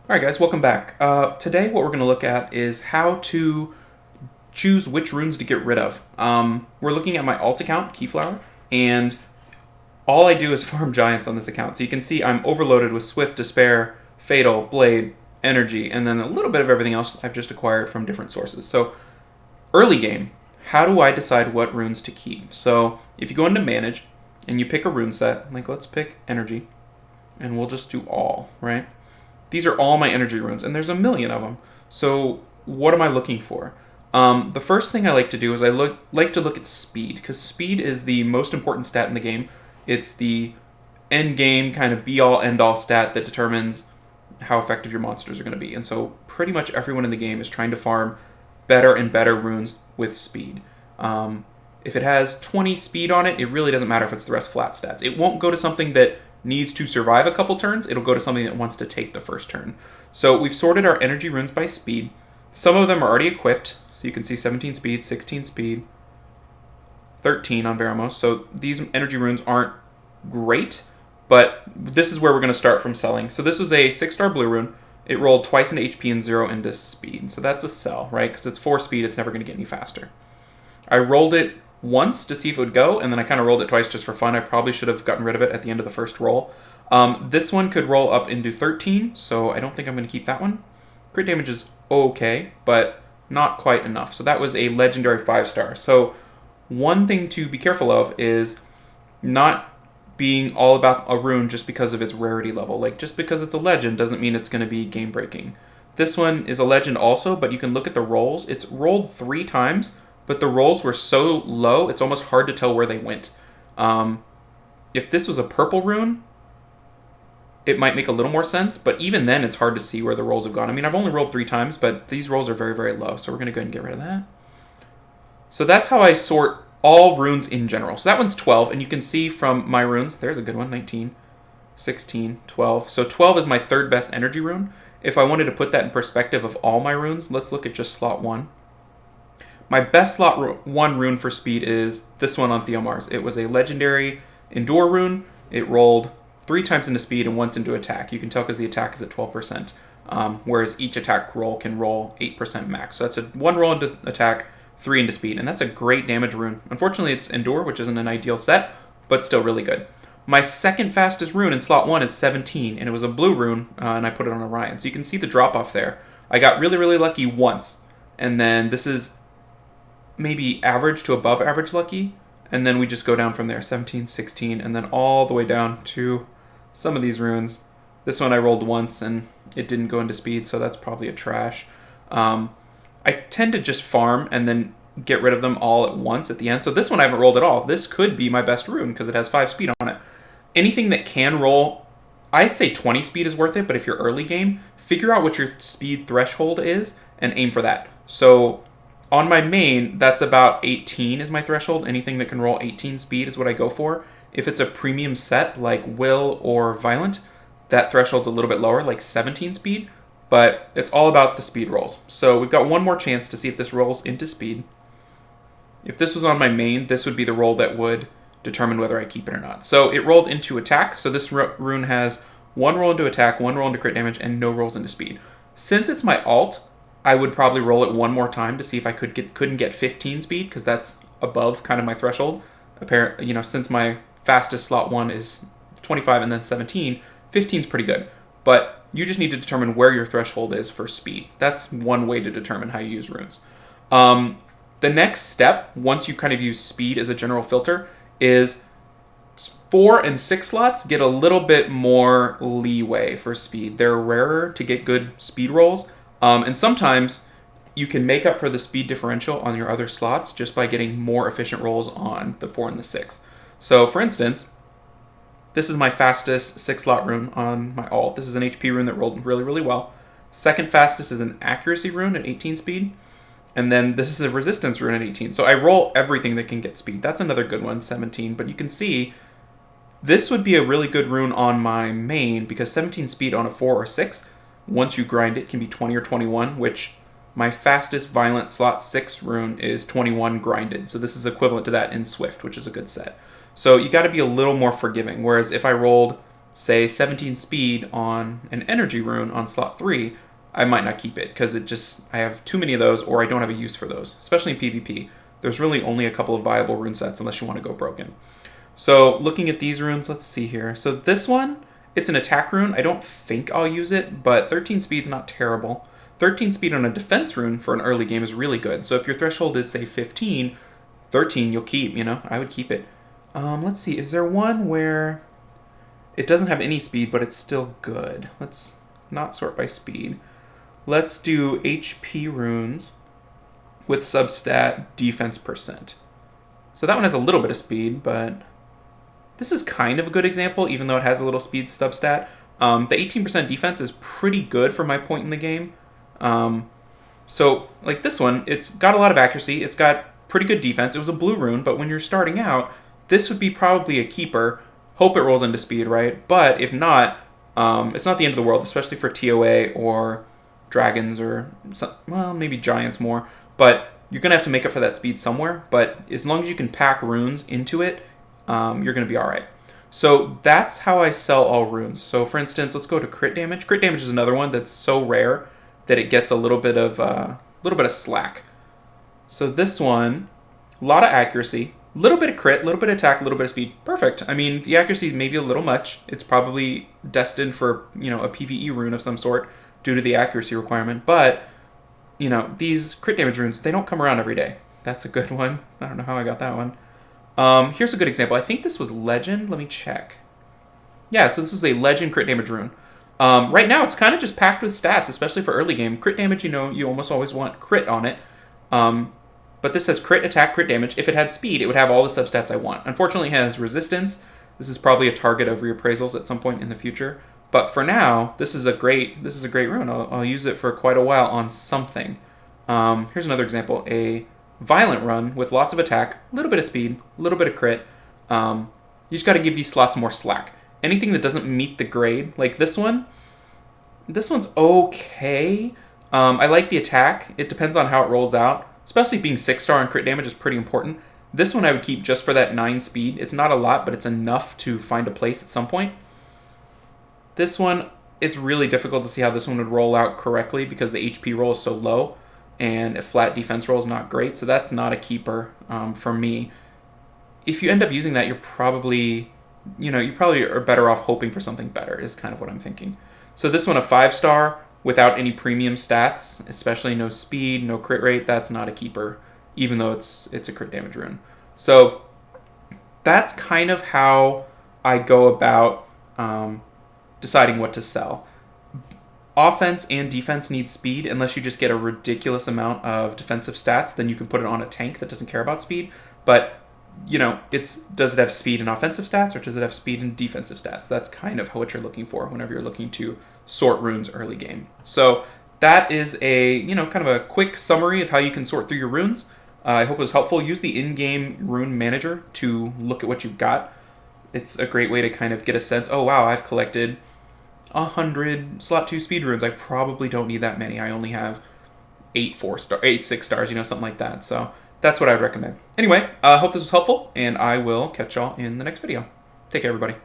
Alright guys, welcome back. Today what we're going to look at is how to choose which runes to get rid of. We're looking at my alt account, Keyflower, and all I do is farm giants on this account. So you can see I'm overloaded with Swift, Despair, Fatal, Blade, Energy, and then a little bit of everything else I've just acquired from different sources. So early game, how do I decide what runes to keep? So if you go into Manage and you pick a rune set, like let's pick Energy, and we'll just do all, right? These are all my energy runes, and there's a million of them. So what am I looking for? The first thing I like to do is like to look at speed, because speed is the most important stat in the game. It's the end game kind of be-all, end-all stat that determines how effective your monsters are going to be. And so pretty much everyone in the game is trying to farm better and better runes with speed. If it has 20 speed on it, it really doesn't matter if it's the rest flat stats. It won't go to something that needs to survive a couple turns. It'll go to something that wants to take the first turn. So we've sorted our energy runes by speed. Some of them are already equipped. So you can see 17 speed, 16 speed, 13 on Veramos. So these energy runes aren't great, but this is where we're going to start from selling. So this was a 6-star blue rune. It rolled twice into HP and 0 into speed. So that's a sell, right? Because it's 4 speed, it's never going to get any faster. I rolled it once to see if it would go, and then I kind of rolled it twice just for fun. I probably should have gotten rid of it at the end of the first roll. This one could roll up into 13, so I don't think I'm going to keep that one. Crit damage is okay, but not quite enough. So that was a legendary 5-star. So one thing to be careful of is not being all about a rune just because of its rarity level. Like, just because it's a legend doesn't mean it's going to be game breaking. This one is a legend also, but you can look at the rolls. It's rolled 3 times, but the rolls were so low, it's almost hard to tell where they went. If this was a purple rune, it might make a little more sense, but even then it's hard to see where the rolls have gone. I mean, I've only rolled 3 times, but these rolls are very, very low, so we're going to go ahead and get rid of that. So that's how I sort all runes in general. So that one's 12, and you can see from my runes, there's a good one, 19, 16, 12. So 12 is my third best energy rune. If I wanted to put that in perspective of all my runes, let's look at just slot 1. My best slot 1 rune for speed is this one on Theomars. It was a legendary Endure rune. It rolled 3 times into speed and once into attack. You can tell because the attack is at 12%, whereas each attack roll can roll 8% max. So that's a 1 roll into attack, 3 into speed, and that's a great damage rune. Unfortunately, it's Endure, which isn't an ideal set, but still really good. My second fastest rune in slot 1 is 17, and it was a blue rune, and I put it on Orion. So you can see the drop-off there. I got really, really lucky once, and then this is maybe average to above average lucky, and then we just go down from there, 17, 16, and then all the way down to some of these runes. This one I rolled once, and it didn't go into speed, so that's probably a trash. I tend to just farm and then get rid of them all at once at the end. So this one I haven't rolled at all. This could be my best rune because it has 5 speed on it. Anything that can roll, I say 20 speed is worth it, but if you're early game, figure out what your speed threshold is and aim for that. So on my main, that's about 18 is my threshold. Anything that can roll 18 speed is what I go for. If it's a premium set like Will or Violent, that threshold's a little bit lower, like 17 speed. But it's all about the speed rolls. So we've got one more chance to see if this rolls into speed. If this was on my main, this would be the roll that would determine whether I keep it or not. So it rolled into attack. So this rune has 1 roll into attack, 1 roll into crit damage, and no rolls into speed. Since it's my alt, I would probably roll it one more time to see if I couldn't get 15 speed, because that's above kind of my threshold. Since my fastest slot 1 is 25 and then 17, 15 is pretty good. But you just need to determine where your threshold is for speed. That's one way to determine how you use runes. The next step, once you kind of use speed as a general filter, is 4 and 6 slots get a little bit more leeway for speed. They're rarer to get good speed rolls, and sometimes you can make up for the speed differential on your other slots just by getting more efficient rolls on the 4 and the 6. So, for instance, this is my fastest 6-slot rune on my alt. This is an HP rune that rolled really, really well. Second fastest is an accuracy rune at 18 speed. And then this is a resistance rune at 18. So I roll everything that can get speed. That's another good one, 17. But you can see this would be a really good rune on my main because 17 speed on a 4 or 6, once you grind it, can be 20 or 21, which my fastest Violent slot 6 rune is 21 grinded. So this is equivalent to that in Swift, which is a good set. So you got to be a little more forgiving. Whereas if I rolled say 17 speed on an energy rune on slot 3, I might not keep it because I have too many of those, or I don't have a use for those, especially in PvP. There's really only a couple of viable rune sets unless you want to go broken. So looking at these runes, let's see here. So this one, it's an attack rune. I don't think I'll use it, but 13 speed's not terrible. 13 speed on a defense rune for an early game is really good. So if your threshold is, say, 15, 13 you'll keep, I would keep it. Let's see, is there one where it doesn't have any speed, but it's still good? Let's not sort by speed. Let's do HP runes with substat defense percent. So that one has a little bit of speed, but this is kind of a good example, even though it has a little speed substat. The 18% defense is pretty good for my point in the game. So, like this one, it's got a lot of accuracy. It's got pretty good defense. It was a blue rune, but when you're starting out, this would be probably a keeper. Hope it rolls into speed, right? But if not, it's not the end of the world, especially for TOA or dragons or, maybe giants more. But you're going to have to make up for that speed somewhere. But as long as you can pack runes into it, you're going to be all right. So that's how I sell all runes. So for instance, let's go to crit damage. Crit damage is another one that's so rare that it gets a little bit of slack. So this one, a lot of accuracy, a little bit of crit, a little bit of attack, a little bit of speed. Perfect. I mean, the accuracy is maybe a little much. It's probably destined for, a PvE rune of some sort due to the accuracy requirement. But, these crit damage runes, they don't come around every day. That's a good one. I don't know how I got that one. Here's a good example. I think this was Legend. Let me check. Yeah, so this is a Legend crit damage rune. Right now, it's kind of just packed with stats, especially for early game. Crit damage, you almost always want crit on it. But this says crit, attack, crit damage. If it had speed, it would have all the substats I want. Unfortunately, it has resistance. This is probably a target of reappraisals at some point in the future. But for now, this is a great rune. I'll use it for quite a while on something. Here's another example. A violent run with lots of attack, a little bit of speed, a little bit of crit. You just got to give these slots more slack. Anything that doesn't meet the grade, like this one's okay. I like the attack. It depends on how it rolls out. Especially being 6-star on crit damage is pretty important. This one I would keep just for that 9 speed. It's not a lot, but it's enough to find a place at some point. This one, it's really difficult to see how this one would roll out correctly because the HP roll is so low and a flat defense roll is not great. So that's not a keeper for me. If you end up using that, you're probably are better off hoping for something better is kind of what I'm thinking. So this one, a 5-star without any premium stats, especially no speed, no crit rate, that's not a keeper, even though it's a crit damage rune. So that's kind of how I go about deciding what to sell. Offense and defense need speed. Unless you just get a ridiculous amount of defensive stats, then you can put it on a tank that doesn't care about speed. But does it have speed and offensive stats, or does it have speed and defensive stats? That's kind of what you're looking for whenever you're looking to sort runes early game. So that is a, kind of a quick summary of how you can sort through your runes. I hope it was helpful. Use the in-game rune manager to look at what you've got. It's a great way to kind of get a sense, oh wow, I've collected 100 slot 2 speed runes. I probably don't need that many. I only have 8 6 stars, something like that. So that's what I'd recommend. Anyway, I hope this was helpful, and I will catch y'all in the next video. Take care, everybody.